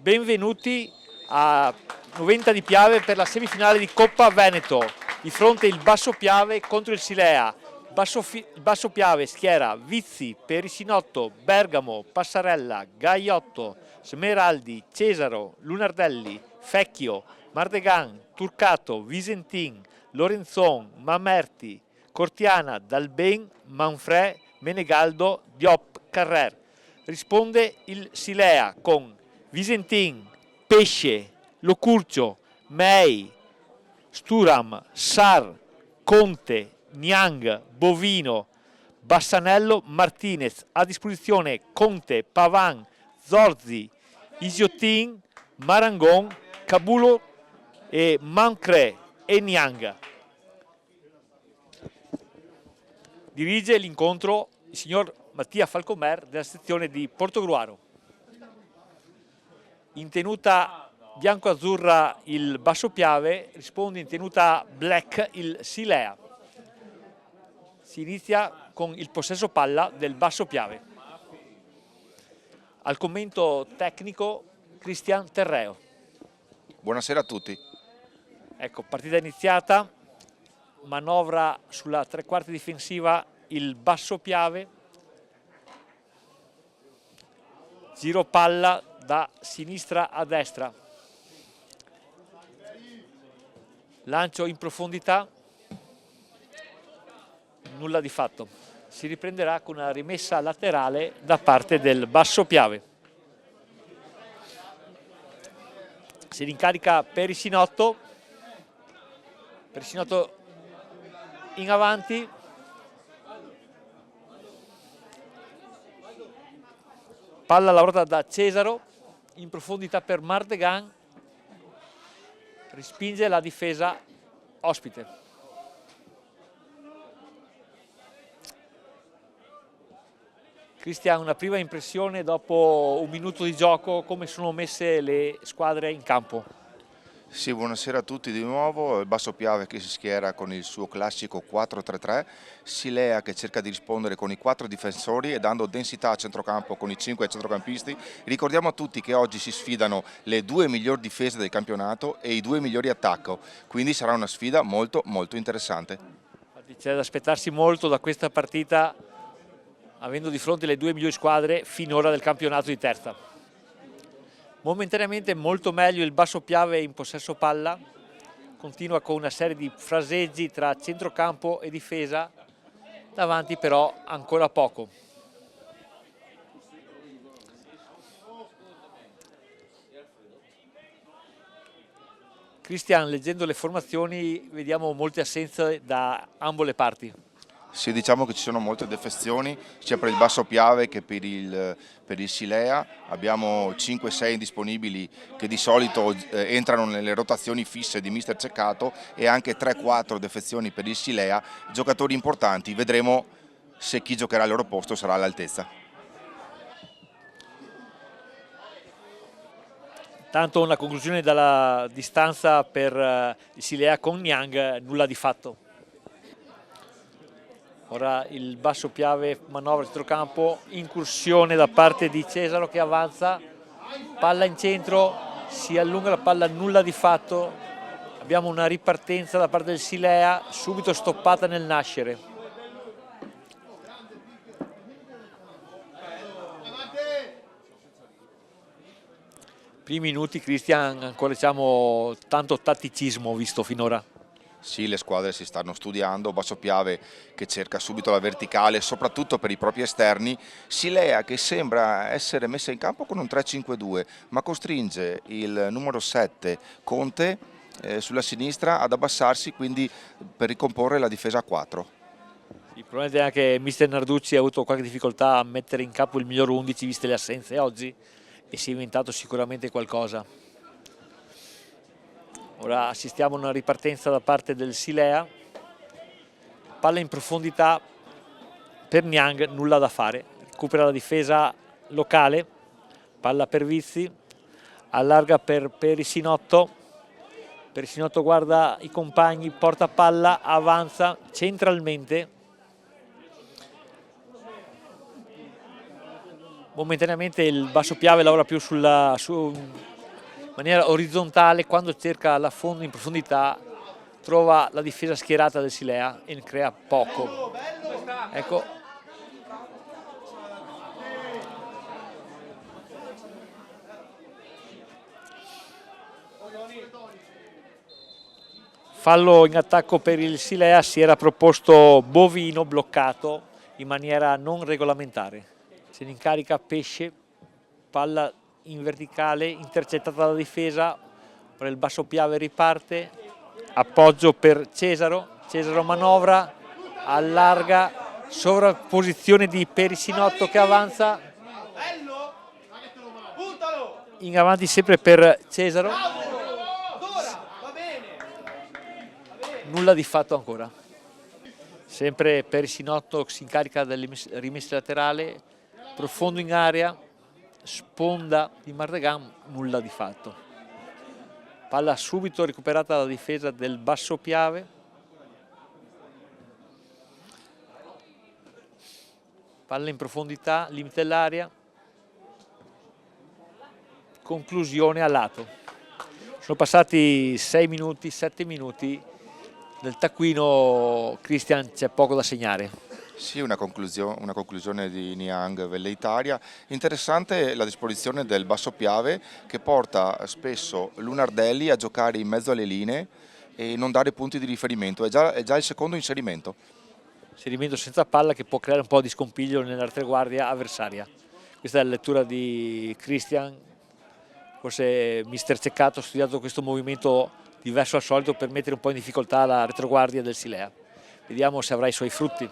benvenuti a Noventa di Piave per la semifinale di Coppa Veneto. Di fronte il Basso Piave contro il Silea. Il Basso Piave schiera Vizzi, Perisinotto, Bergamo, Passarella, Gaiotto, Smeraldi, Cesaro, Lunardelli, Fecchio, Mardegan, Turcato, Visentin, Lorenzon, Mamerti, Cortiana, Dalben, Manfred, Menegaldo, Diop, Carrer. Risponde il Silea con Visentin, Pesce, Locurcio, Mei, Sturam, Sar, Conte, Niang, Bovino, Bassanello, Martinez. A disposizione Conte, Pavan, Zorzi, Isiotin, Marangon, Cabulo e Mancre e Niang. Dirige l'incontro il signor Mattia Falcomer della sezione di Portogruaro. In tenuta bianco-azzurra il Basso Piave, risponde in tenuta black il Silea. Si inizia con il possesso palla del Basso Piave. Al commento tecnico Cristian Terreo. Buonasera a tutti. Ecco, partita iniziata, manovra sulla tre quarti difensiva il Basso Piave, giro palla da sinistra a destra, lancio in profondità, nulla di fatto. Si riprenderà con una rimessa laterale da parte del Basso Piave. Si rincarica Perisinotto in avanti, palla lavorata da Cesaro, in profondità per Mardegan, respinge la difesa ospite. Cristian, una prima impressione dopo un minuto di gioco, come sono messe le squadre in campo? Sì, buonasera a tutti di nuovo. Il Basso Piave che si schiera con il suo classico 4-3-3, Silea che cerca di rispondere con i 4 difensori e dando densità a centrocampo con i 5 centrocampisti. Ricordiamo a tutti che oggi si sfidano le 2 migliori difese del campionato e i 2 migliori attacco, quindi sarà una sfida molto interessante. C'è da aspettarsi molto da questa partita, avendo di fronte le 2 migliori squadre finora del campionato di terza. Momentaneamente molto meglio il Basso Piave in possesso palla, continua con una serie di fraseggi tra centrocampo e difesa, davanti però ancora poco. Cristian, leggendo le formazioni vediamo molte assenze da ambo le parti. Sì, diciamo che ci sono molte defezioni sia per il Basso Piave che per il Silea. Abbiamo 5-6 disponibili che di solito entrano nelle rotazioni fisse di mister Ceccato e anche 3-4 defezioni per il Silea, giocatori importanti. Vedremo se chi giocherà al loro posto sarà all'altezza. Tanto una conclusione dalla distanza per il Silea con Niang, nulla di fatto. Ora il Basso Piave manovra centrocampo, incursione da parte di Cesaro che avanza, palla in centro, si allunga la palla, nulla di fatto. Abbiamo una ripartenza da parte del Silea, subito stoppata nel nascere. Primi minuti, Cristian, ancora diciamo tanto tatticismo visto finora. Sì, le squadre si stanno studiando, Basso Piave che cerca subito la verticale, soprattutto per i propri esterni, Silea che sembra essere messa in campo con un 3-5-2, ma costringe il numero 7 Conte sulla sinistra ad abbassarsi, quindi per ricomporre la difesa a 4. Il problema è anche che mister Narducci ha avuto qualche difficoltà a mettere in campo il miglior 11 viste le assenze oggi e si è inventato sicuramente qualcosa. Ora assistiamo a una ripartenza da parte del Silea, palla in profondità per Niang, nulla da fare, recupera la difesa locale, palla per Vizzi, allarga per Perisinotto, Perisinotto guarda i compagni, porta palla, avanza centralmente, momentaneamente il Basso Piave lavora più maniera orizzontale, quando cerca l'affondo in profondità trova la difesa schierata del Silea e ne crea poco. Ecco, fallo in attacco per il Silea, si era proposto Bovino bloccato in maniera non regolamentare. Se ne incarica Pesce, palla in verticale, intercettata dalla difesa, ora il basso Piave riparte, appoggio per Cesaro, Cesaro manovra, allarga, sovrapposizione di Perisinotto che avanza, in avanti sempre per Cesaro, nulla di fatto ancora. Sempre Perisinotto si incarica delle rimesse laterali, profondo in area, sponda di Mardegan, nulla di fatto. Palla subito recuperata dalla difesa del basso Piave. Palla in profondità, limite dell'area. Conclusione a lato. Sono passati 6 minuti, 7 minuti. Del taccuino, Christian, c'è poco da segnare. Sì, una conclusione di Niang velleitaria. Interessante la disposizione del basso Piave che porta spesso Lunardelli a giocare in mezzo alle linee e non dare punti di riferimento. È già il secondo inserimento. Inserimento senza palla che può creare un po' di scompiglio nella retroguardia avversaria. Questa è la lettura di Christian. Forse mister Ceccato ha studiato questo movimento diverso al solito per mettere un po' in difficoltà la retroguardia del Silea. Vediamo se avrà i suoi frutti.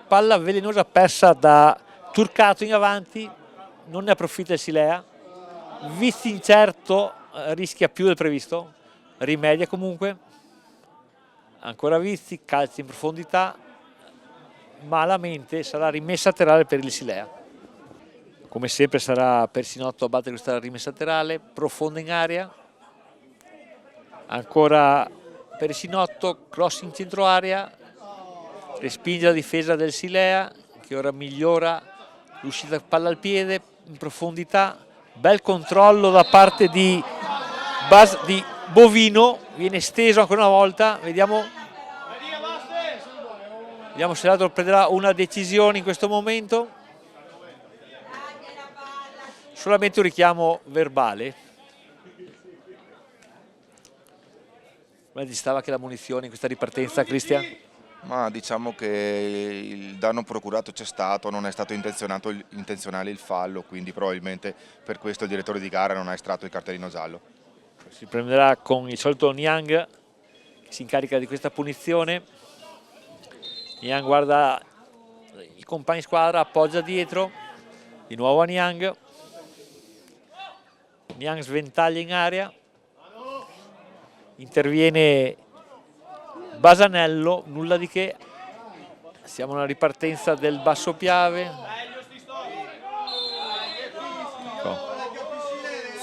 Palla velenosa persa da Turcato in avanti, non ne approfitta il Silea. Vizzi incerto, rischia più del previsto, rimedia comunque. Ancora Vizzi, calci in profondità, malamente sarà rimessa laterale per il Silea. Come sempre sarà Perisinotto a battere questa rimessa laterale, profonda in area. Ancora Perisinotto, cross in centro area, respinge la difesa del Silea che ora migliora l'uscita palla al piede in profondità. Bel controllo da parte di Bovino, viene steso ancora una volta. Vediamo se l'altro prenderà una decisione in questo momento. Solamente un richiamo verbale. Ma ti stava che la munizione in questa ripartenza, Cristian? Ma diciamo che il danno procurato c'è stato, non è stato intenzionale il fallo, quindi probabilmente per questo il direttore di gara non ha estratto il cartellino giallo. Si prenderà con il solito Niang che si incarica di questa punizione. Niang guarda il compagno di squadra, appoggia dietro, di nuovo a Niang. Niang sventaglia in area, interviene Basanello, nulla di che, siamo alla ripartenza del basso Piave.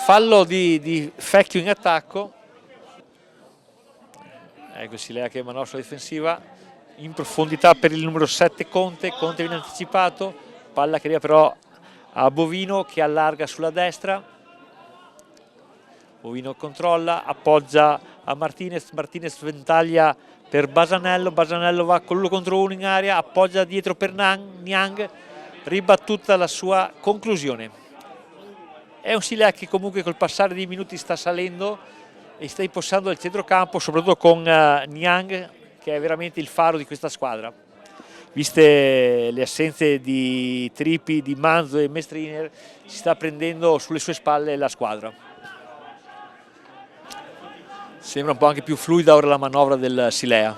Fallo di Fecchio in attacco, ecco Silea che manovra difensiva, in profondità per il numero 7 Conte viene anticipato, palla che arriva però a Bovino che allarga sulla destra. Bovino controlla, appoggia a Martinez, Martinez sventaglia per Basanello, Basanello va con l'uno contro uno in area, appoggia dietro per Niang, ribattuta la sua conclusione. È un Silea che comunque col passare dei minuti sta salendo e sta impossando il centrocampo, soprattutto con Niang che è veramente il faro di questa squadra. Viste le assenze di Trippi, di Manzo e Mestriner, si sta prendendo sulle sue spalle la squadra. Sembra un po' anche più fluida ora la manovra del Silea.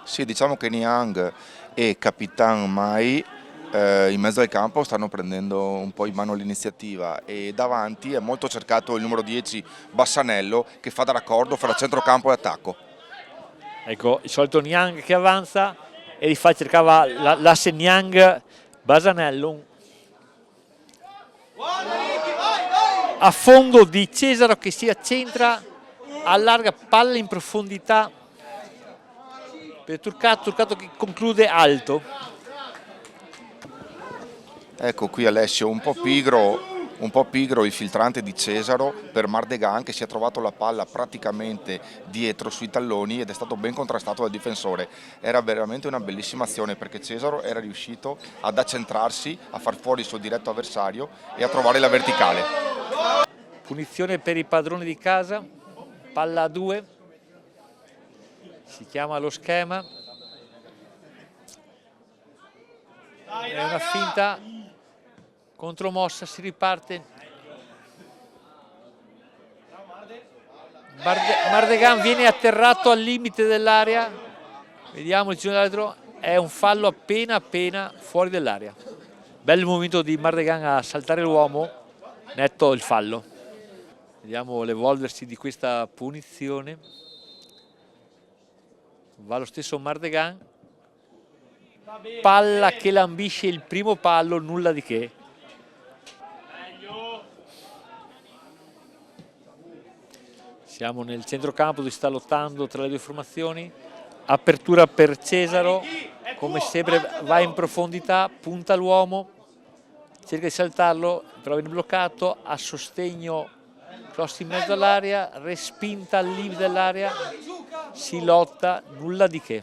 Sì, diciamo che Niang e Capitan Mai in mezzo al campo stanno prendendo un po' in mano l'iniziativa e davanti è molto cercato il numero 10 Bassanello che fa da raccordo fra centrocampo e attacco. Ecco il solito Niang che avanza e di fatto cercava l'asse Niang-Basanello. A fondo di Cesaro che si accentra, allarga palla in profondità per Turcato che conclude alto. Ecco qui Alessio, un po' pigro il filtrante di Cesaro per Mardegan, che si è trovato la palla praticamente dietro sui talloni ed è stato ben contrastato dal difensore. Era veramente una bellissima azione perché Cesaro era riuscito ad accentrarsi, a far fuori il suo diretto avversario e a trovare la verticale. Punizione per i padroni di casa, palla a 2, si chiama lo schema, è una finta, contromossa, si riparte, Mardegan viene atterrato al limite dell'area, vediamo il giro dell'arbitro, è un fallo appena fuori dell'area. Bel movimento di Mardegan a saltare l'uomo, netto il fallo. Vediamo l'evolversi di questa punizione. Va lo stesso Mardegan, palla che lambisce il primo palo, nulla di che. Siamo nel centrocampo dove si sta lottando tra le due formazioni. Apertura per Cesaro, come sempre va in profondità, punta l'uomo, cerca di saltarlo, però viene bloccato, a sostegno cross in mezzo all'area, respinta al limite dell'area, si lotta, nulla di che.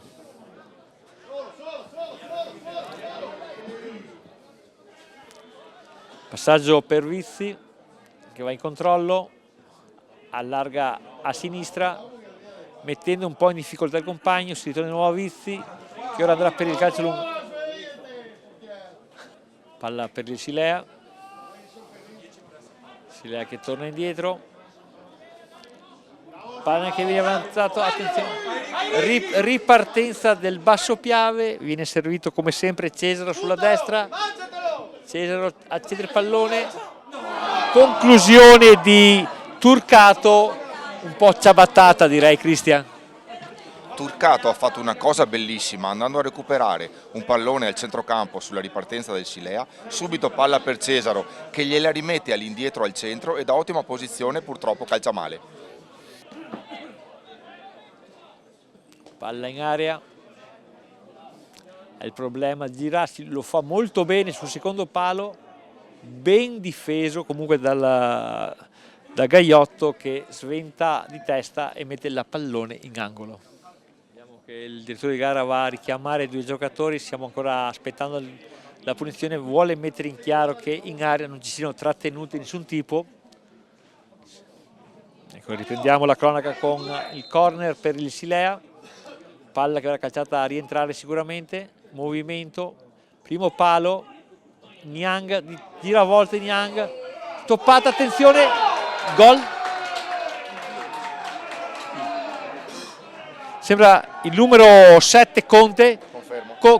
Passaggio per Vizzi che va in controllo, allarga a sinistra, mettendo un po' in difficoltà il compagno, si ritorna di nuovo a Vizzi che ora andrà per il calcio lungo. Palla per il Silea che torna indietro, palla che viene avanzato, attenzione, ripartenza del Basso Piave, viene servito come sempre Cesaro sulla destra, Cesaro accede il pallone, conclusione di Turcato, un po' ciabattata direi, Cristian. Turcato ha fatto una cosa bellissima andando a recuperare un pallone al centrocampo sulla ripartenza del Silea, subito palla per Cesaro che gliela rimette all'indietro al centro e da ottima posizione, purtroppo calcia male. Palla in area, è il problema, girarsi, lo fa molto bene sul secondo palo, ben difeso comunque da Gaiotto che sventa di testa e mette il pallone in angolo. Che il direttore di gara va a richiamare due giocatori, stiamo ancora aspettando la punizione, vuole mettere in chiaro che in area non ci siano trattenute di nessun tipo. Ecco, riprendiamo la cronaca con il corner per il Silea, palla che verrà calciata a rientrare sicuramente, movimento, primo palo, Niang, giravolte Niang, toppata, attenzione, gol. Sembra il numero 7 Conte.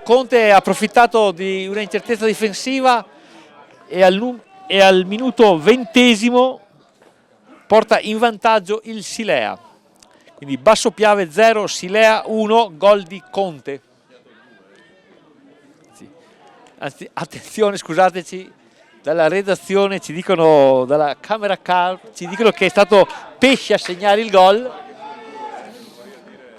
Conte ha approfittato di una incertezza difensiva e al minuto 20° porta in vantaggio il Silea. Quindi Basso Piave 0, Silea 1, gol di Conte. Anzi, attenzione, scusateci, dalla redazione ci dicono, dalla camera car, ci dicono che è stato Pesce a segnare il gol.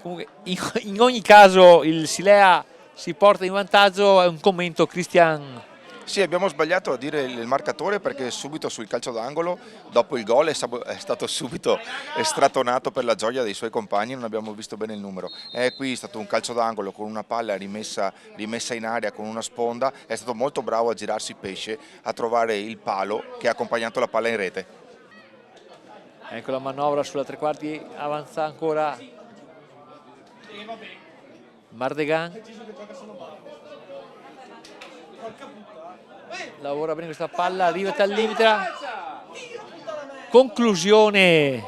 Comunque, in ogni caso il Silea si porta in vantaggio, è un commento, Cristian. Sì, abbiamo sbagliato a dire il marcatore perché subito sul calcio d'angolo, dopo il gol, è stato subito stratonato per la gioia dei suoi compagni, non abbiamo visto bene il numero. Qui è stato un calcio d'angolo con una palla rimessa in aria con una sponda, è stato molto bravo a girarsi Pesce, a trovare il palo che ha accompagnato la palla in rete. Ecco la manovra sulla tre quarti, avanza ancora Mardegan. Lavora bene questa palla, arriva al limite, conclusione,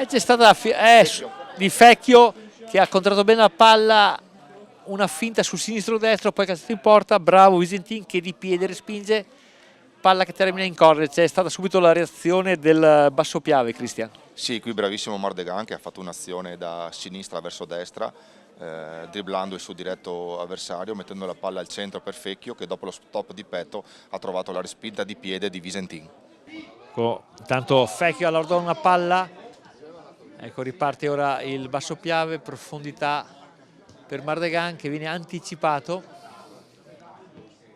c'è stata di Fecchio che ha controllato bene la palla, una finta sul sinistro-destro, poi calciato in porta, bravo Visentin che di piede respinge, palla che termina in corner, c'è stata subito la reazione del Basso Piave, Cristian. Sì, qui bravissimo Mardegan che ha fatto un'azione da sinistra verso destra, dribblando il suo diretto avversario, mettendo la palla al centro per Fecchio che dopo lo stop di petto ha trovato la respinta di piede di Visentin. Ecco, intanto Fecchio allora una palla, ecco riparte ora il Basso Piave, profondità per Mardegan che viene anticipato.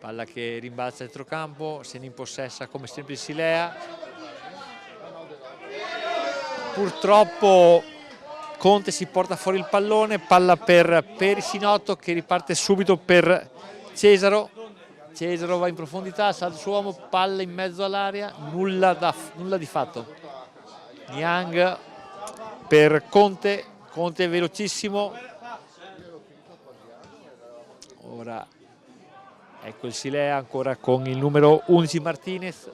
palla che rimbalza a centrocampo, se ne impossessa come sempre il Silea. Purtroppo Conte si porta fuori il pallone, palla per Perisinotto che riparte subito per Cesaro. Cesaro va in profondità, salta il suo uomo, palla in mezzo all'area, nulla di fatto. Niang per Conte, Conte è velocissimo. Ora ecco il Silea ancora con il numero 11 Martinez.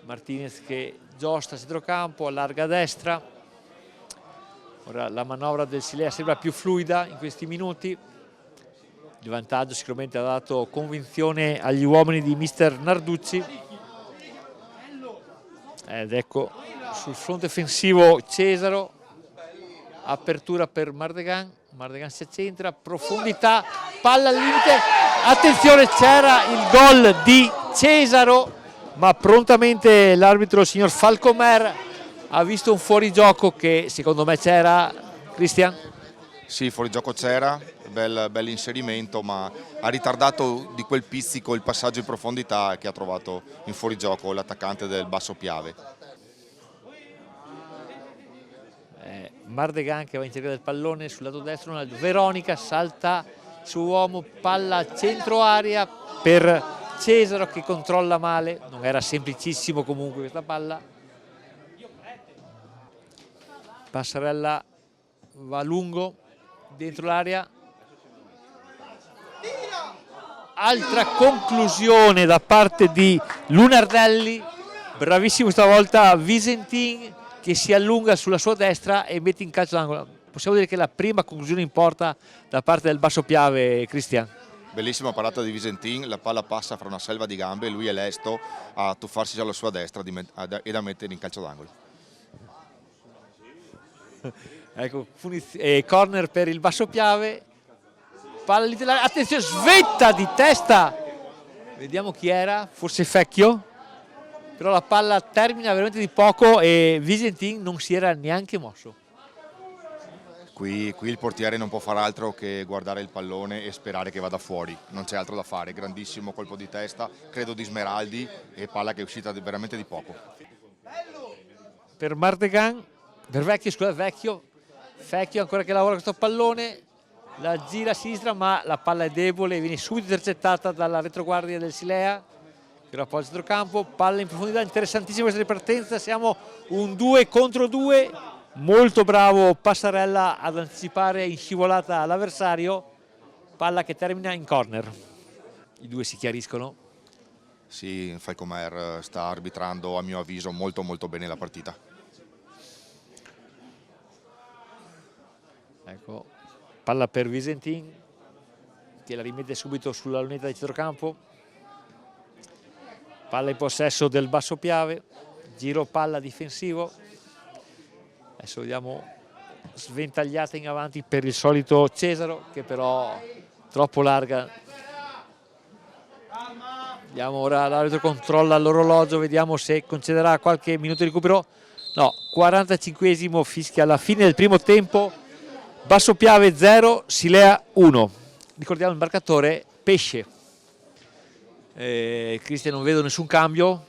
Martinez che giostra a centrocampo, allarga a destra. Ora la manovra del Silea sembra più fluida in questi minuti. Il vantaggio sicuramente ha dato convinzione agli uomini di mister Narducci. Ed ecco sul fronte offensivo Cesaro, apertura per Mardegan, Mardegan si accentra, profondità, palla al limite, attenzione c'era il gol di Cesaro, ma prontamente l'arbitro, il signor Falcomer, ha visto un fuorigioco che secondo me c'era, Cristian? Sì, fuorigioco c'era, bel inserimento, ma ha ritardato di quel pizzico il passaggio in profondità che ha trovato in fuorigioco l'attaccante del Basso Piave. Mardegan che va in cerca del pallone sul lato destro, Veronica salta su uomo, palla a centro area per Cesaro che controlla male, non era semplicissimo comunque questa palla. Passarella va lungo dentro l'area, altra conclusione da parte di Lunardelli, bravissimo stavolta Visentin che si allunga sulla sua destra e mette in calcio d'angolo. Possiamo dire che è la prima conclusione in porta da parte del Basso Piave, Cristian. Bellissima parata di Visentin, la palla passa fra una selva di gambe, lui è lesto a tuffarsi sulla sua destra e da mettere in calcio d'angolo. Ecco, corner per il Basso Piave, palla attenzione, svetta di testa, vediamo chi era, forse Fecchio, però la palla termina veramente di poco e Visentin non si era neanche mosso. Qui il portiere non può fare altro che guardare il pallone e sperare che vada fuori, non c'è altro da fare, grandissimo colpo di testa, credo di Smeraldi, e palla che è uscita veramente di poco. Per Mardegan, per Vecchio, scusa, Fecchio ancora che lavora questo pallone, la gira a sinistra ma la palla è debole e viene subito intercettata dalla retroguardia del Silea che ora poi al centrocampo, palla in profondità, interessantissima questa ripartenza, siamo un 2 contro 2, molto bravo Passarella ad anticipare in scivolata l'avversario, palla che termina in corner. I due si chiariscono. Sì, Falcomer sta arbitrando a mio avviso molto bene la partita. Ecco, palla per Visentin che la rimette subito sulla lunetta di centrocampo, palla in possesso del Basso Piave, giro palla difensivo, adesso vediamo sventagliata in avanti per il solito Cesaro che però troppo larga. Vediamo ora, l'arbitro controlla l'orologio, vediamo se concederà qualche minuto di recupero. No, 45esimo, fischia alla fine del primo tempo, Basso Piave 0, Silea 1. Ricordiamo il marcatore Pesce. Cristian, non vedo nessun cambio,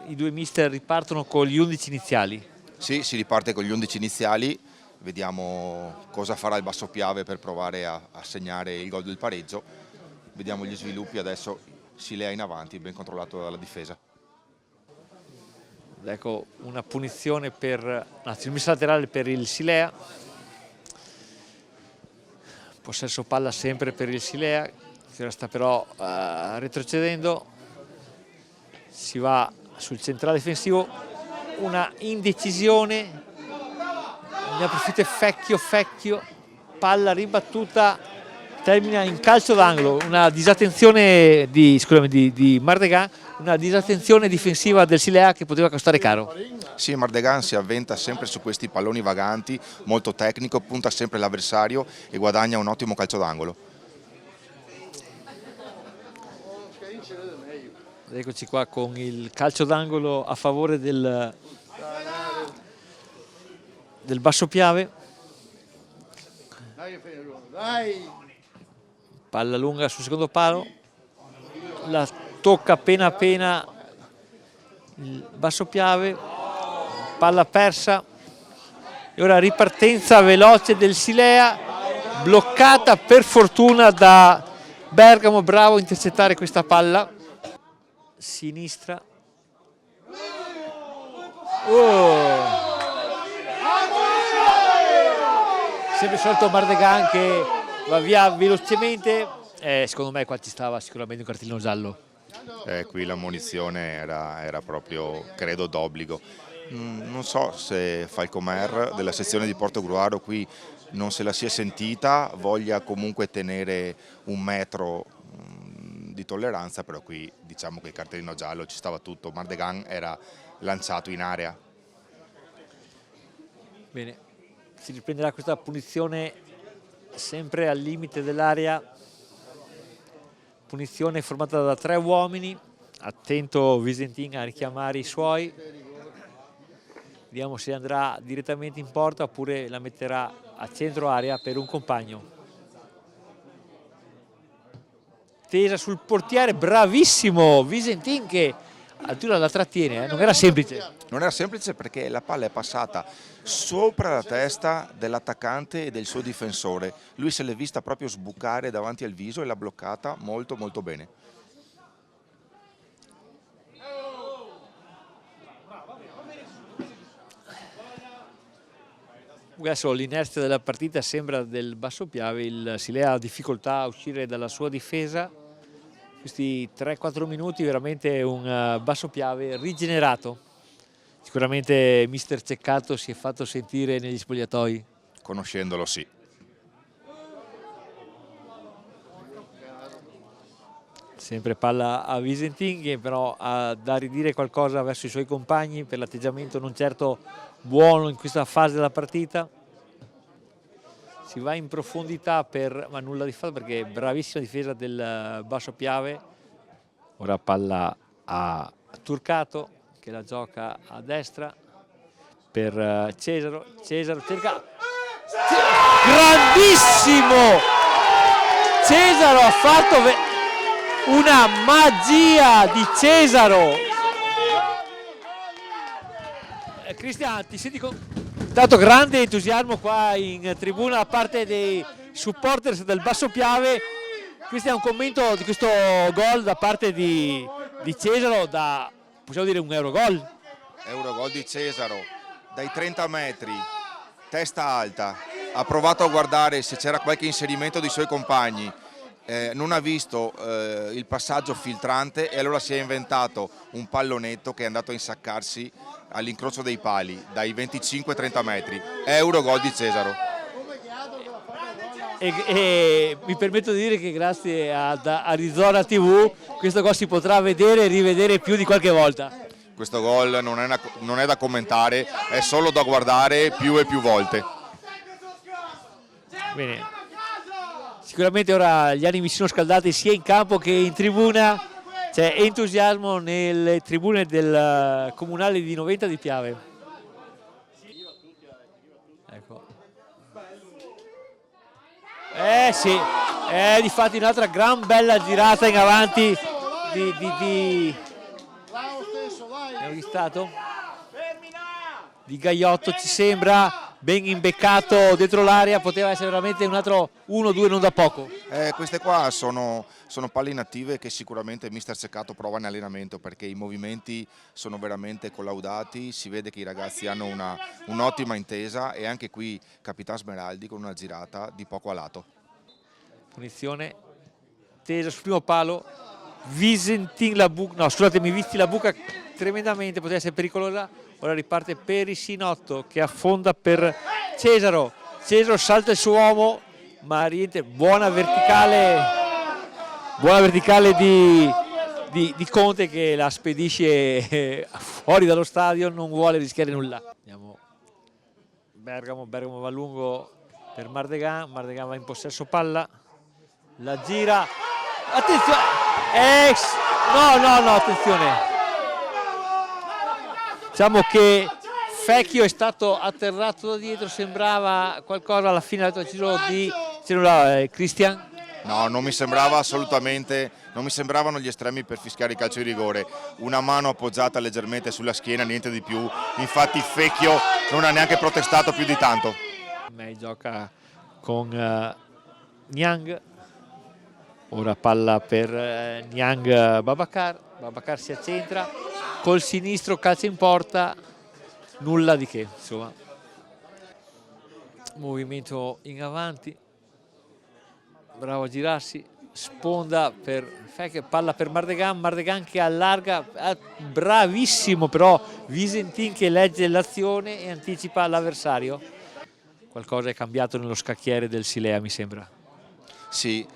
i due mister ripartono con gli 11 iniziali. Sì, si riparte con gli 11 iniziali, vediamo cosa farà il Basso Piave per provare a segnare il gol del pareggio. Vediamo gli sviluppi adesso, Silea in avanti, ben controllato dalla difesa. Ecco una punizione per, anzi, rimessa laterale per il Silea, possesso palla sempre per il Silea che ora sta però retrocedendo, si va sul centrale difensivo, una indecisione, ne approfitta Fecchio, palla ribattuta, termina in calcio d'angolo, una disattenzione di Mardegan, una disattenzione difensiva del Silea che poteva costare caro. Sì, Mardegan si avventa sempre su questi palloni vaganti, molto tecnico, punta sempre l'avversario e guadagna un ottimo calcio d'angolo. Eccoci qua con il calcio d'angolo a favore del Basso Piave. Palla lunga sul secondo palo, la tocca appena appena il Bassopiave, palla persa e ora ripartenza veloce del Silea, bloccata per fortuna da Bergamo, bravo a intercettare questa palla. Sinistra. Sempre il solito Mardegan che va via velocemente. Secondo me qua ci stava sicuramente un cartellino giallo. Qui l'ammonizione era proprio, credo, d'obbligo. Non so se Falcomer della sezione di Portogruaro qui non se la sia sentita, voglia comunque tenere un metro di tolleranza, però qui diciamo che il cartellino giallo ci stava tutto. Mardegan era lanciato in area. Bene, si riprenderà questa punizione sempre al limite dell'area, punizione formata da 3 uomini, attento Visentin a richiamare i suoi, vediamo se andrà direttamente in porta oppure la metterà a centro area per un compagno. Tesa sul portiere, bravissimo Visentin che addirittura la trattiene, non era semplice. Non era semplice perché la palla è passata sopra la testa dell'attaccante e del suo difensore. Lui se l'è vista proprio sbucare davanti al viso e l'ha bloccata molto molto bene. Adesso l'inerzia della partita sembra del Bassopiave, il Silea ha difficoltà a uscire dalla sua difesa. Questi 3-4 minuti veramente un Bassopiave rigenerato. Sicuramente mister Ceccato si è fatto sentire negli spogliatoi. Conoscendolo sì. Sempre palla a Visentin che però ha da ridire qualcosa verso i suoi compagni per l'atteggiamento non certo buono in questa fase della partita. Si va in profondità ma nulla di fatto perché bravissima difesa del Bassopiave. Ora palla a Turcato che la gioca a destra per Cesaro. Cesaro cerca, grandissimo Cesaro, ha fatto una magia di Cesaro. Cristian, ti senti dato grande entusiasmo qua in tribuna da parte dei supporters del Bassopiave. Cristian, un commento di questo gol da parte di Cesaro, possiamo dire un Eurogol? Eurogol di Cesaro, dai 30 metri, testa alta, ha provato a guardare se c'era qualche inserimento dei suoi compagni, non ha visto il passaggio filtrante e allora si è inventato un pallonetto che è andato a insaccarsi all'incrocio dei pali, dai 25-30 metri, Eurogol di Cesaro. E mi permetto di dire che grazie a Arizona TV questo gol si potrà vedere e rivedere più di qualche volta. Questo gol non è da commentare, è solo da guardare più e più volte. Bene, sicuramente ora gli animi si sono scaldati sia in campo che in tribuna, c'è entusiasmo nelle tribune del comunale di Noventa di Piave. Ecco. Sì, difatti un'altra gran bella girata in avanti di Gaiotto, ci sembra, ben imbeccato dentro l'area, poteva essere veramente un altro 1-2 non da poco. Queste qua sono palle inattive che sicuramente mister Ceccato prova in allenamento perché i movimenti sono veramente collaudati, si vede che i ragazzi hanno un'ottima intesa e anche qui Capitan Smeraldi con una girata di poco a lato. Punizione, tesa sul primo palo, Visti la buca tremendamente, poteva essere pericolosa, ora riparte per il Sinotto che affonda per Cesaro, Cesaro salta il suo uomo ma rientra, buona verticale di Conte che la spedisce fuori dallo stadio, non vuole rischiare nulla. Andiamo. Bergamo va lungo per Mardegan va in possesso palla, la gira, attenzione, no, attenzione, diciamo che Fecchio è stato atterrato da dietro, sembrava qualcosa, alla fine ha deciso di Cristian No, non mi sembrava assolutamente, non mi sembravano gli estremi per fischiare il calcio di rigore. Una mano appoggiata leggermente sulla schiena, niente di più. Infatti Fecchio non ha neanche protestato più di tanto. May gioca con Niang, ora palla per Niang Babacar, Babacar si accentra, col sinistro calcia in porta, nulla di che, insomma. Movimento in avanti, bravo a girarsi, sponda per Fecchio, palla per Mardegan, Mardegan che allarga, bravissimo però Visentin che legge l'azione e anticipa l'avversario. Qualcosa è cambiato nello scacchiere del Silea, mi sembra. Sì,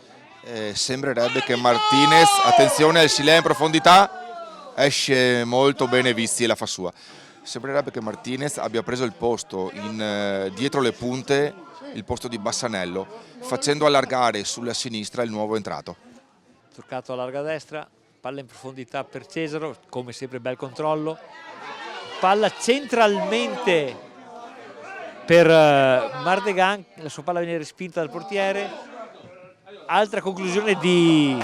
sembrerebbe che Martinez, attenzione al Silea in profondità, esce molto bene Vizzi e la fa sua. Sembrerebbe che Martinez abbia preso il posto dietro le punte, il posto di Bassanello, facendo allargare sulla sinistra il nuovo entrato. Toccato a larga destra, palla in profondità per Cesaro, come sempre bel controllo, palla centralmente per Mardegan, la sua palla viene respinta dal portiere, altra conclusione di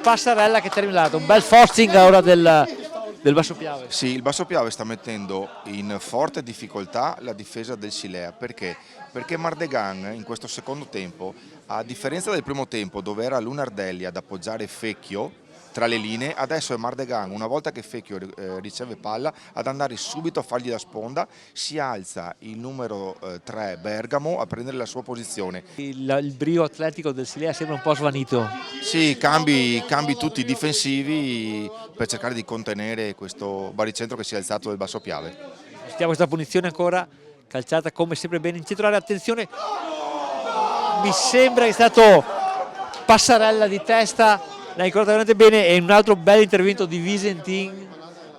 Passarella che termina un bel forcing ora del Basso Piave. Sì, il Basso Piave sta mettendo in forte difficoltà la difesa del Silea, perché? Perché Mardegan in questo secondo tempo, a differenza del primo tempo dove era Lunardelli ad appoggiare Fecchio tra le linee, adesso è Mardegan, una volta che Fecchio riceve palla, ad andare subito a fargli da sponda, si alza il numero 3 Bergamo a prendere la sua posizione. Il brio atletico del Silea sembra un po' svanito. Sì, cambi tutti difensivi per cercare di contenere questo baricentro che si è alzato del Basso Piave. Stiamo questa punizione ancora, calciata come sempre bene in centro area, attenzione, mi sembra che è stato Passarella di testa, l'ha incorata veramente bene, e un altro bel intervento di Visentin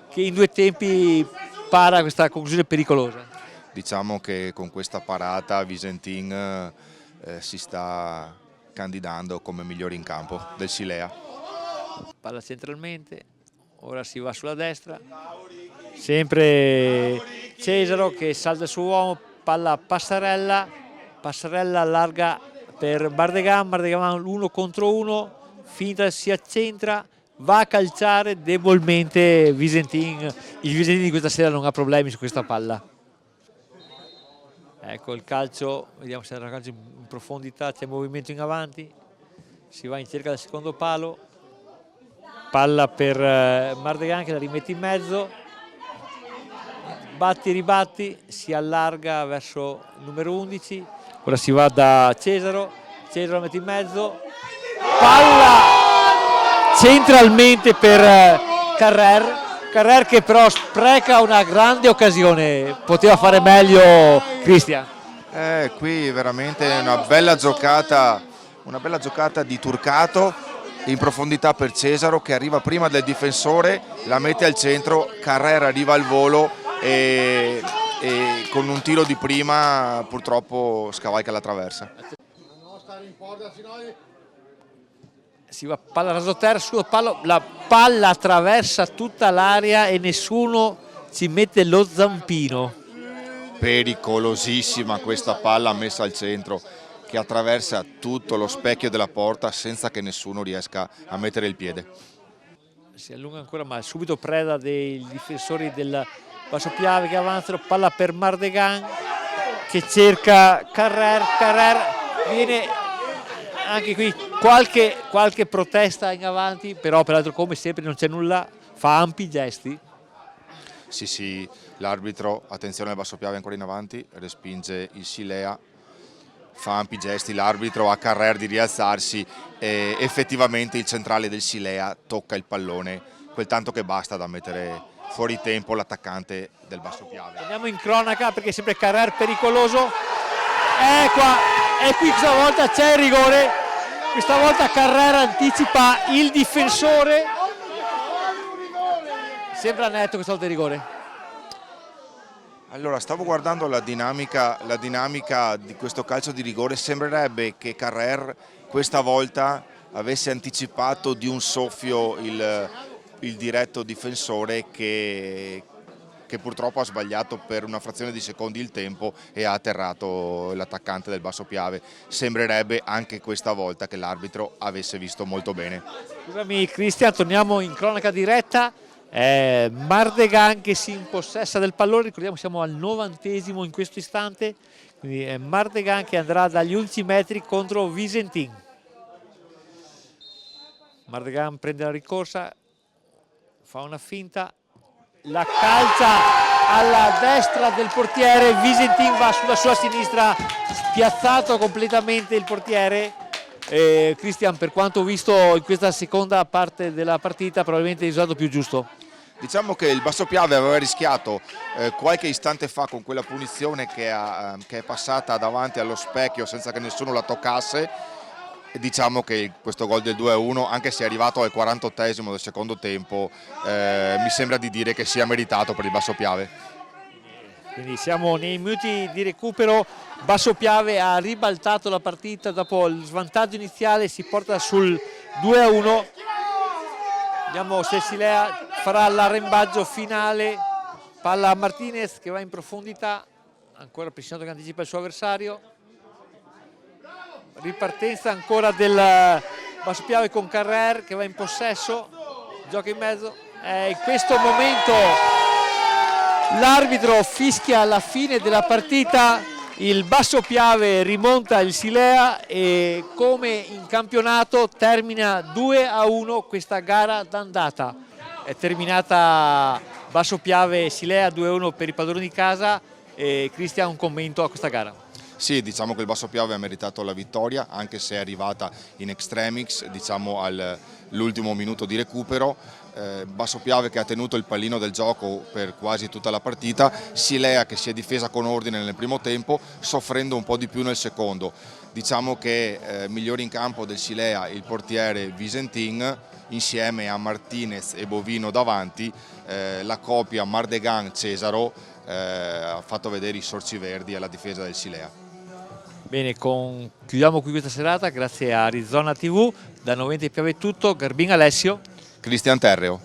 che in due tempi para questa conclusione pericolosa. Diciamo che con questa parata Visentin si sta candidando come migliore in campo del Silea. Palla centralmente, ora si va sulla destra, sempre Cesaro che salta il suo uomo, palla a Passarella, Passarella allarga per Mardegan, Mardegan 1 contro 1, finta si accentra, va a calciare debolmente Visentin, il Visentin di questa sera non ha problemi su questa palla. Ecco il calcio, vediamo se era un calcio in profondità, c'è movimento in avanti, si va in cerca del secondo palo, palla per Mardegan che la rimette in mezzo, batti ribatti, si allarga verso il numero 11, ora si va da Cesaro, Cesaro la mette in mezzo, palla centralmente per Carrer che però spreca una grande occasione, poteva fare meglio Cristian. Qui veramente una bella giocata di Turcato in profondità per Cesaro che arriva prima del difensore, la mette al centro, Carrer arriva al volo e con un tiro di prima purtroppo scavalca la traversa. Si va palla rasoterra, la palla attraversa tutta l'area e nessuno ci mette lo zampino. Pericolosissima questa palla messa al centro che attraversa tutto lo specchio della porta senza che nessuno riesca a mettere il piede. Si allunga ancora ma subito preda dei difensori del Basso Piave che avanzano, palla per Mardegan che cerca Carrer viene anche qui qualche protesta in avanti, però peraltro come sempre non c'è nulla, fa ampi gesti. Sì, l'arbitro, attenzione al Basso Piave ancora in avanti, respinge il Silea, fa ampi gesti l'arbitro a Carrer di rialzarsi e effettivamente il centrale del Silea tocca il pallone, quel tanto che basta da mettere fuori tempo l'attaccante del Basso Piave. Andiamo in cronaca perché sempre Carrer pericoloso, e qui questa volta c'è il rigore, questa volta Carrer anticipa il difensore, sembra netto questa volta il rigore. Allora, stavo guardando la dinamica di questo calcio di rigore, sembrerebbe che Carrer questa volta avesse anticipato di un soffio il diretto difensore che che purtroppo ha sbagliato per una frazione di secondi il tempo e ha atterrato l'attaccante del Basso Piave. Sembrerebbe anche questa volta che l'arbitro avesse visto molto bene. Scusami Cristian, torniamo in cronaca diretta. Mardegan che si impossessa del pallone, ricordiamo siamo al 90° in questo istante, quindi è Mardegan che andrà dagli 11 metri contro Visentin. Mardegan prende la ricorsa, fa una finta, la calcia alla destra del portiere, Visentin va sulla sua sinistra, spiazzato completamente il portiere. Cristian, per quanto ho visto in questa seconda parte della partita, probabilmente il risultato più giusto. Diciamo che il Basso Piave aveva rischiato qualche istante fa con quella punizione che è passata davanti allo specchio senza che nessuno la toccasse. E diciamo che questo gol del 2-1, anche se è arrivato al 48° del secondo tempo, mi sembra di dire che sia meritato per il Basso Piave. Quindi siamo nei minuti di recupero, Basso Piave ha ribaltato la partita dopo il svantaggio iniziale, si porta sul 2-1. Vediamo se Silea farà l'arrembaggio finale, palla a Martinez che va in profondità, ancora Piscinato che anticipa il suo avversario. Ripartenza ancora del Basso Piave con Carrer che va in possesso, gioca in mezzo. In questo momento l'arbitro fischia la fine della partita, il Basso Piave rimonta il Silea e come in campionato termina 2-1 questa gara d'andata. È terminata Basso Piave Silea 2-1 per i padroni di casa. Cristian, un commento a questa gara? Sì, diciamo che il Basso Piave ha meritato la vittoria, anche se è arrivata in extremis, diciamo all'ultimo minuto di recupero. Basso Piave che ha tenuto il pallino del gioco per quasi tutta la partita, Silea che si è difesa con ordine nel primo tempo, soffrendo un po' di più nel secondo. Diciamo che migliori in campo del Silea il portiere Visentin, insieme a Martinez e Bovino davanti, la coppia Mardegan-Cesaro ha fatto vedere i sorci verdi alla difesa del Silea. Bene, chiudiamo qui questa serata, grazie a Arizona TV, da 90 Piave è tutto, Garbin Alessio, Cristian Terreo.